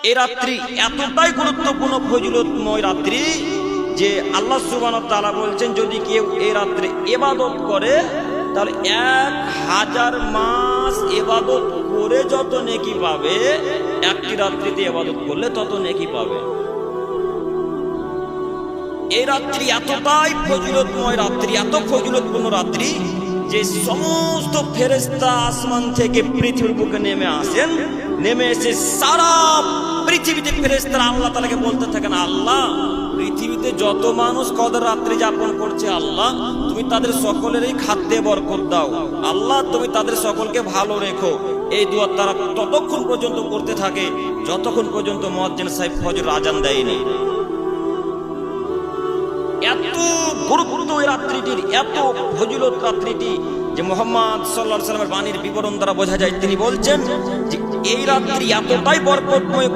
এই রাত্রি এতটাই গুরুত্বপূর্ণ ফজিলতময় রাত্রি যে আল্লাহ সুবহানাহু ওয়া তাআলা বলছেন, যদি কেউ এই রাত্রে ইবাদত করে তাহলে 1000 মাস ইবাদত করে যত নেকি পাবে, একটি রাত্রিতে ইবাদত করলে তত নেকি পাবে। এই রাত্রি এতটাই ফজিলতময় রাত্রি, এত ফজিলতপূর্ণ রাত্রি যে সমস্ত ফেরেশতা আসমান থেকে পৃথিবীর বুকে নেমে আসেন। নেমে এসে সারা পৃথিবীতে ফেরেশতারা আল্লাহ তাআলাকে বলতে থাকেন, আল্লাহ পৃথিবীতে যত মানুষ কদর রাত্রি যাপন করছে, আল্লাহ তুমি তাদের সকলেরই খাদ্যে বরকত দাও, আল্লাহ তুমি তাদের সকলকে ভালো রেখো। এই দোয়া তারা ততক্ষণ পর্যন্ত করতে থাকে যতক্ষণ পর্যন্ত মুয়াজ্জিন সাহেব ফজর আজান দেয়নি। এত গুরুত্ব এই রাত্রিটির, এত ফজিলত রাত্রিটি যে মুহাম্মদ সাল্লাল্লাহু আলাইহি ওয়াসাল্লামের বাণীর বিবরণ দ্বারা বোঝা যায়। তিনি বলছেন যে এই রাত্রি এতটাই বরকতময়।